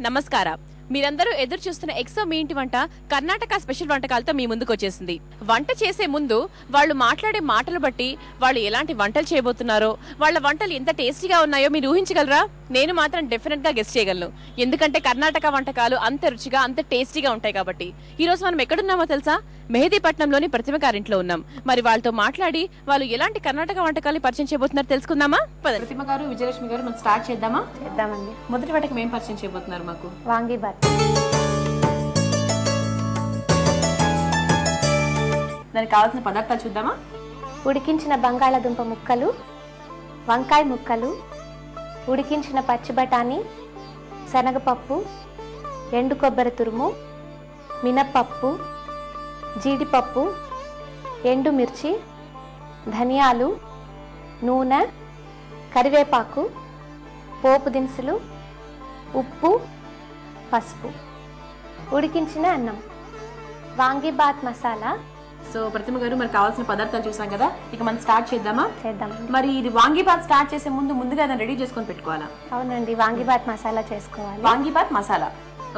నమస్కార. మీరందరూ ఎదురు చూస్తున్న ఎక్సో మీ ఇంటి వంట కర్ణాటక స్పెషల్ వంటకాలతో మీ ముందుకు వచ్చేసింది. వంట చేసే ముందు వాళ్ళు మాట్లాడే మాటలు బట్టి వాళ్ళు ఎలాంటి వంటలు చేయబోతున్నారో, వాళ్ళ వంటలు ఎంత టేస్టీగా ఉన్నాయో మీరు ఊహించగలరా? నేను మాత్రం డెఫినెట్ గా గెస్ట్ చేయగలను. ఎందుకంటే కర్ణాటక వంటకాలు అంత రుచిగా అంత టేస్టీగా ఉంటాయి కాబట్టి. ఈ రోజు మనం ఎక్కడున్నామో తెలుసా? మెహదీపట్నంలోని ప్రతిమ గారింట్లో ఉన్నాం. మరి వాళ్ళతో మాట్లాడి వాళ్ళు ఎలాంటి కర్ణాటక వంటకాలు పరిచయం చేయబోతున్నారు తెలుసుకుందామా? ప్రతిమ గారు, విజయలక్ష్మి గారు, మనం స్టార్ట్ చేద్దామా? చేద్దామండి. మొదటి వంటకం ఏం పరిచయం చేయబోతున్నారు మాకు? వాంగీబాత్. దానికి కావాల్సిన పదార్థాలు చూద్దామా? ఉడికించిన బంగాళాదుంప ముక్కలు, వంకాయ ముక్కలు, ఉడికించిన పచ్చి బఠానీ, శనగపప్పు, ఎండు కొబ్బరి తురుము, మినప్పప్పు, జీడిపప్పు, ఎండుమిర్చి, ధనియాలు, నూనె, కరివేపాకు, పోపు దినుసులు, ఉప్పు, పసుపు, ఉడికించిన అన్నం. వాంగీబాత్ మసాలా. సో ప్రతిమ గారు, మరి కావాల్సిన పదార్థాలు చూసాం కదా, ఇక మనం స్టార్ట్ చేద్దామా? చేద్దాం. మరి ఇది వాంగీబాత్ స్టార్ట్ చేసే ముందుగా దాన్ని రెడీ చేసుకొని పెట్టుకోవాలా? అవునండి, వాంగీబాత్ మసాలా చేసుకోవాలి. వాంగీబాత్ మసాలా.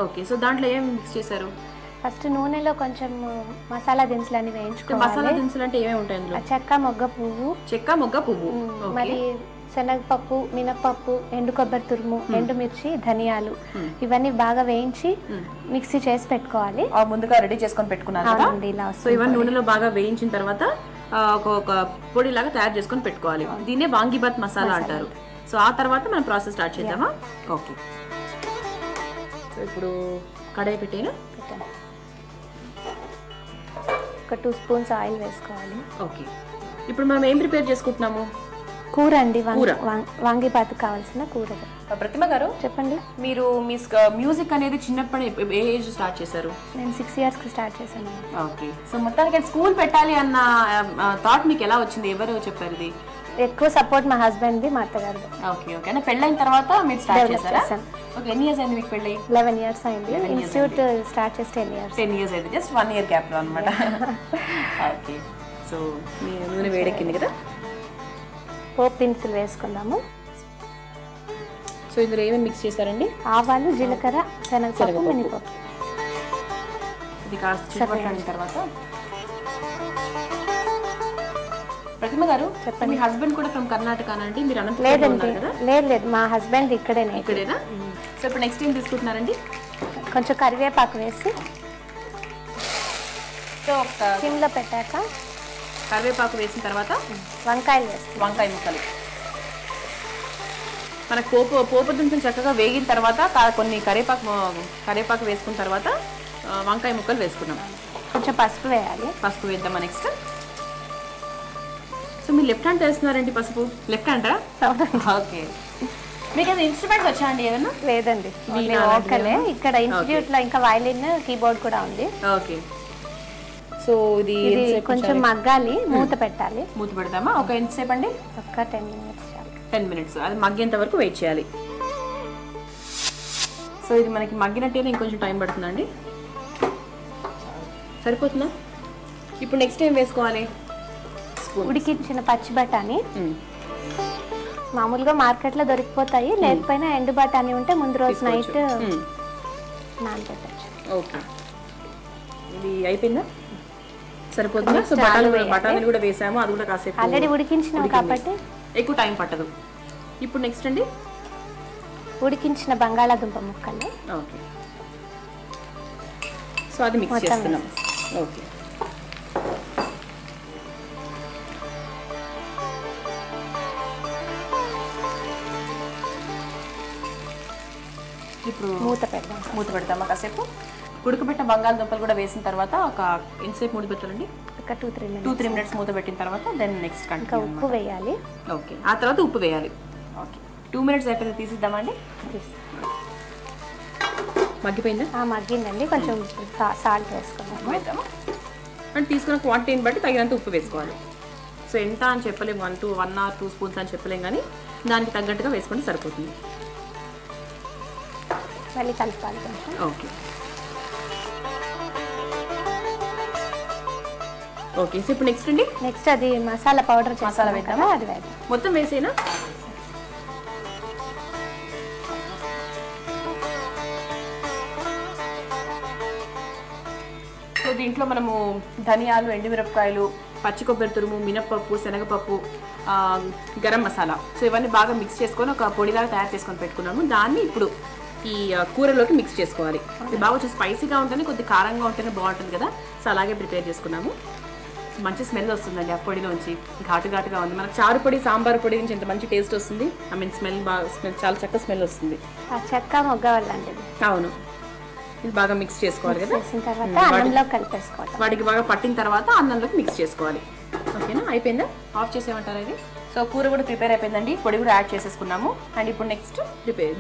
ఓకే, సో దాంట్లో ఏం మిక్స్ చేశారు? ఫస్ట్ నూనెలో కొంచెం మసాలా దినుసులన్నీ వేయించుకోవాలి. మసాలా దినుసులు అంటే ఏమేమి ఉంటాయి అందులో? చెక్క, మొగ్గ పువ్వు, చెక్క, మొగ్గ పువ్వు, మరి శనగపప్పు, మినపప్పు, ఎండు కొబ్బరి తురుము, ఎండుమిర్చి, ధనియాలు, ఇవన్నీ బాగా వేయించి మిక్సీ చేసి పెట్టుకోవాలి. ముందుగా రెడీ చేసుకొని పెట్టుకున్నాను కదా. సో ఇవన్నీ నూనెలో బాగా వేయించిన తర్వాత ఒక పొడి లాగా తయారు చేసుకొని పెట్టుకోవాలి. దీన్నే వాంగీబాత్ మసాలా అంటారు. సో ఆ తర్వాత మనం ప్రాసెస్ స్టార్ట్ చేద్దామా? ఓకే. సో ఇప్పుడు కడాయి పెట్టేనా? ఒక 2 స్పూన్స్ ఆయిల్ వేసుకోవాలి. ఓకే. ఇప్పుడు మనం ఏం ప్రిపేర్ చేసుకుంటున్నాము? కూర అండి, వాంగీబాత్ కావాల్సిన కూర. ప్రతిమ గారు చెప్పండి. మీరు మీ మ్యూజిక్ అనేది చిన్నప్పుడు ఏ ఏజ్ స్టార్ట్ చేశారు? నేను 6 years కి స్టార్ట్ చేశాను. ఓకే. సో మొత్తానికి స్కూల్ పెట్టాలి అన్న థాట్ మీకు ఎలా వచ్చింది? ఎవరు చెప్పారు ఇది? ఎక్కువ సపోర్ట్ మా హస్బెండ్, మా అత్తగారు. Okay okay. అంటే పెళ్ళైన తర్వాత మీరు స్టార్ట్ చేశారా? ఓకే. ఎన్ని ఇయర్స్ అయింది మీకు పెళ్ళి? 11 years అయింది. ఇన్స్టిట్యూట్ స్టార్ట్ చేసి 10 years. 10 years అయింది. జస్ట్ 1 year గ్యాప్ లో అన్నమాట. ఓకే. సో మీ నూనె వేడెక్కింది కదా, పోపు దినుసులు వేసుకుందాము. సో ఇందులో ఏమేమి మిక్స్ చేశారండి? ఆవాలు, జీలకర్ర, శనగపప్పు, మినపప్పు. ఇది కాస్త చిటపటలాడిన తర్వాత ప్రతిమ గారు చెప్పండి. మీ హస్బెండ్ కూడా ఫ్రమ్ కర్ణాటక అండి? మీరు లేదండి, లేదు, మా హస్బెండ్ ఇక్కడేనా? సో ఇప్పుడు నెక్స్ట్ ఏం తీసుకుంటున్నారండి? కొంచెం కరివేపాకు వేసి సో సిమ్లో పెట్టాక కరివేపాకు వేసిన తర్వాత వంకాయలు వేస్తాం. వంకాయ ముక్కలు మనకు పోపు దినుసులు చక్కగా వేగిన తర్వాత కొన్ని కరివేపాకు వేసుకున్న తర్వాత వంకాయ ముక్కలు వేసుకున్నాం. కొంచెం పసుపు వేయాలి. పసుపు వేద్దామా నెక్స్ట్? సో మీరు లెఫ్ట్ హ్యాండ్ వేస్తున్నారండి పసుపు? లెఫ్ట్ హ్యాండా? ఓకే. మీకు అది ఇన్స్ట్రుమెంట్స్ వచ్చా అండి ఏదన్నా? లేదండి, ఓకేలే. ఇక్కడ ఇన్స్టిట్యూట్ లో ఇంకా వైలిన్, కీబోర్డ్ కూడా ఉంది. ఓకే. సో ఇది కొంచెం మగ్గాలి, మూత పెట్టాలి. మూత పెడతామా? ఒక ఎంతసేపు అండి? ఒక 10 minutes. 10 minutes. అది మగ్గేంత వరకు వెయిట్ చేయాలి. సో ఇది మనకి మగ్గినట్టేనే ఇంకొంచెం టైం పడుతుందండి. సరిపోతుందా? ఇప్పుడు నెక్స్ట్ ఏం వేసుకోవాలి? ఉడికించిన పచ్చి బఠానీ. మామూలుగా మార్కెట్ లో దొరికిపోతాయి, లేకపోయినా ఎండు బఠానీ ఉంటే ముందు రోజు నైట్ నానబెట్టచ్చు. ఓకే. ఇది అయిపోయిందా? సరిపోతుందా? సో బఠానీలు కూడా వేసాము, అది కూడా కాసేపు ఆల్రెడీ ఉడికించినాం కాబట్టి ఎక్కువ టైం పట్టదు. ఇప్పుడు నెక్స్ట్ అండి ఉడికించిన బంగాళాదుంప ముక్కలు. ఓకే. సో అది మిక్స్ చేస్తున్నాం. ఓకే. ఇప్పుడు మూత పెడతామా కాసేపు? ఉడకబెట్టిన బంగాళదుంపలు కూడా వేసిన తర్వాత ఒక ఎంతసేపు మూత పెట్టాలండి? ఒక 2-3 minutes మూత పెట్టిన తర్వాత దెన్ నెక్స్ట్ ఉప్పు వేయాలి. ఓకే. ఆ తర్వాత ఉప్పు వేయాలి. ఓకే. 2 minutes అయిపోయింది, తీసిద్దామండి. మగ్గిపోయిందా? మగ్గిందండి. కొంచెం సాల్ట్ వేసుకుందాం. వేద్దామా? అంటే తీసుకున్న క్వాంటిటీని బట్టి తగినంత ఉప్పు వేసుకోవాలి. సో ఎంత అని చెప్పలేము, 1 or 2 spoons అని చెప్పలేము, కానీ దానికి తగ్గట్టుగా వేసుకుంటే సరిపోతుంది. మళ్ళీ కలపాలి కొంచెం. Okay okay. సో ఇప్పుడు నెక్స్ట్ అది మసాలా పౌడర్ మసాలా వేద్దామా? అది వేద్దాం. మొత్తం వేసేనా? దీంట్లో మనము ధనియాలు, ఎండుమిరపకాయలు, పచ్చి కొబ్బరి తురుము, మినప్పప్పు, శనగపప్పు, గరం మసాలా, సో ఇవన్నీ బాగా మిక్స్ చేసుకొని ఒక పొడిలాగా తయారు చేసుకొని పెట్టుకున్నాము. దాన్ని ఇప్పుడు ఈ కూరలోకి మిక్స్ చేసుకోవాలి. ఇది బాగా వచ్చి స్పైసీగా ఉంటేనే, కొద్ది కారంగా ఉంటేనే బాగుంటుంది కదా, సో అలాగే ప్రిపేర్ చేసుకున్నాము. మంచి స్మెల్ వస్తుందండి ఆ పొడిలోంచి, ఘాటుగా ఉంది. మనకు చారు పొడి, సాంబార్ పొడి నుంచి ఎంత మంచి టేస్ట్ వస్తుంది. ఐ మీన్ స్మెల్ చాలా చక్కగా స్మెల్ వస్తుంది. చెక్క మొగ్గ వల్లండి. అవును, ఇది బాగా మిక్స్ చేసుకోవాలి కదా, అన్నంలో కలిపేసుకోవాలి. వాటికి బాగా పట్టిన తర్వాత అన్నంలోకి మిక్స్ చేసుకోవాలి. ఓకేనా, అయిపోయిందా? ఆఫ్ చేసేయమంటారా ఇది? సో కూర కూడా ప్రిపేర్ అయిపోయిందండి, పొడి కూడా యాడ్ చేసేసుకున్నాము. అండ్ ఇప్పుడు నెక్స్ట్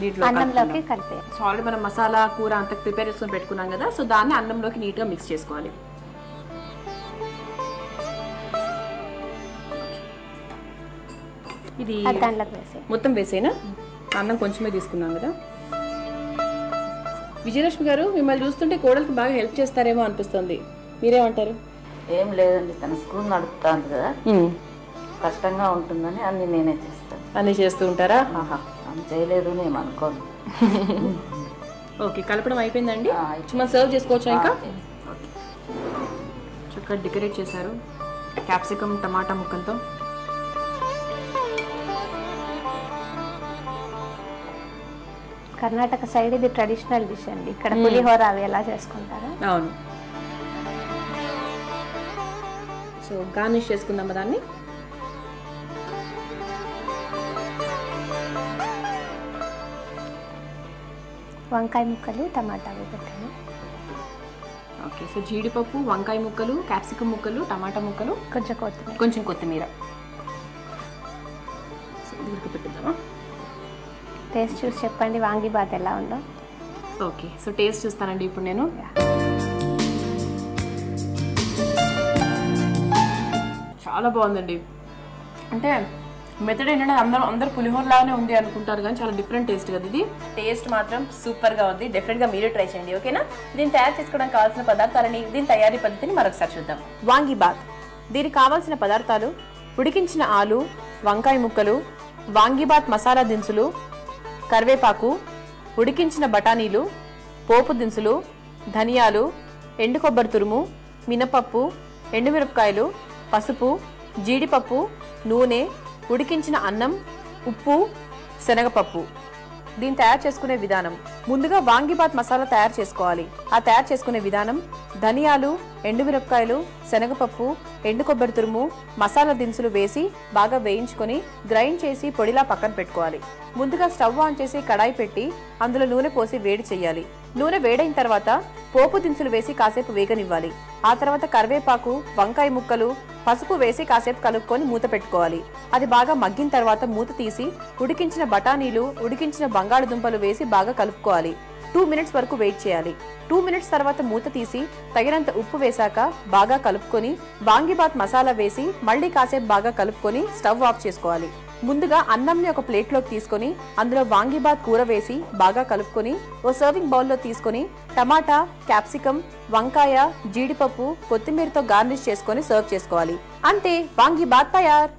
దీంట్లో అన్నంలోకి కలిపే. సో ఆల్రెడీ మనం మసాలా కూర అంతా ప్రిపేర్ చేసుకొని పెట్టుకున్నాం కదా, సో దాన్ని అన్నంలోకి నీట్గా మిక్స్ చేసుకోవాలి. ఇది మొత్తం వేసేనా? అన్నం కొంచెమే తీసుకున్నాం కదా. విజయలక్ష్మి గారు, మిమ్మల్ని చూస్తుంటే కోడలికి బాగా హెల్ప్ చేస్తారేమో అనిపిస్తుంది, మీరేమంటారు? ఏం లేదండి, తన స్కూల్ నడుపుతాను కదా, కష్టంగా ఉంటుందని అన్ని నేనే చేస్తాను. అన్ని చేస్తూ ఉంటారా? అని చేయలేదు నేను అనుకోను. ఓకే, కలపడం అయిపోయిందండి, మనం సర్వ్ చేసుకోవచ్చా? ఇంకా చక్కగా డెకరేట్ చేశారు క్యాప్సికమ్ టమాటా ముక్కలతో. కర్ణాటక సైడ్ ఇది ట్రెడిషనల్ డిష్ అండి. ఇక్కడ పులిహోర అవి ఎలా చేసుకుంటారు? అవును. సో గార్నిష్ చేసుకుందామా దాన్ని? వంకాయ ముక్కలు, టమాటా పెట్టాను. ఓకే, సో జీడిపప్పు, వంకాయ ముక్కలు, క్యాప్సికమ్ ముక్కలు, టమాటా ముక్కలు, కొంచెం కొత్తిమీర. సో ఇది పెట్టిద్దామా? టేస్ట్ చూసి చెప్పండి వాంగీబాత్ ఎలా ఉందో. ఓకే, సో టేస్ట్ చూస్తానండి ఇప్పుడు నేను. చాలా బాగుందండి. అంటే మెథడ్ ఏంటంటే అందరూ పులిహోర లాగానే ఉంది అనుకుంటారు, కానీ చాలా డిఫరెంట్ టేస్ట్ కదా ఇది. టేస్ట్ మాత్రం సూపర్గా ఉంది. డెఫినెట్గా మీరు ట్రై చేయండి. ఓకేనా? దీన్ని తయారు చేసుకోవడానికి కావాల్సిన పదార్థాలని, దీని తయారీ పద్ధతిని మరొకసారి చూద్దాం. వాంగీబాత్, దీనికి కావాల్సిన పదార్థాలు: ఉడికించిన ఆలు, వంకాయ ముక్కలు, వాంగీబాత్ మసాలా దినుసులు, కరివేపాకు, ఉడికించిన బఠానీలు, పోపు దినుసులు, ధనియాలు, ఎండు కొబ్బరి తురుము, మినపప్పు, ఎండుమిరపకాయలు, పసుపు, జీడిపప్పు, నూనె, ఉడికించిన అన్నం, ఉప్పు, శనగపప్పు. దీన్ని తయారు చేసుకునే విధానం: ముందుగా వాంగీబాత్ మసాలా తయారు చేసుకోవాలి. ఆ తయారు చేసుకునే విధానం: ధనియాలు, ఎండుమిరపకాయలు, శనగపప్పు, ఎండు కొబ్బరి తురుము, మసాలా దినుసులు వేసి బాగా వేయించుకొని గ్రైండ్ చేసి పొడిలా పక్కన పెట్టుకోవాలి. ముందుగా స్టవ్ ఆన్ చేసి కడాయి పెట్టి అందులో నూనె పోసి వేడి చేయాలి. నూనె వేడైన తర్వాత పోపు దినుసులు వేసి కాసేపు వేగనివ్వాలి. ఆ తర్వాత కరివేపాకు, వంకాయ ముక్కలు, పసుపు వేసి కాసేపు కలుపుకొని మూత పెట్టుకోవాలి. అది బాగా మగ్గిన తర్వాత మూత తీసి ఉడికించిన బఠానీలు, ఉడికించిన బంగాళదుంపలు వేసి బాగా కలుపుకోవాలి. 2 మినిట్స్ వరకు వెయిట్ చేయాలి. 2 మినిట్స్ తర్వాత మూత తీసి తగినంత ఉప్పు వేశాక బాగా కలుపుకొని వాంగీబాత్ మసాలా వేసి మళ్ళీ కాసేపు బాగా కలుపుకొని స్టవ్ ఆఫ్ చేసుకోవాలి. ముందుగా అన్నంని ఒక ప్లేట్లోకి తీసుకొని అందులో వాంగీబాత్ కూర వేసి బాగా కలుపుకొని ఓ సర్వింగ్ బౌల్లో తీసుకొని టమాటా, క్యాప్సికమ్, వంకాయ, జీడిపప్పు, కొత్తిమీరతో గార్నిష్ చేసుకొని సర్వ్ చేసుకోవాలి. అంతే, వాంగీబాత్ తయార్.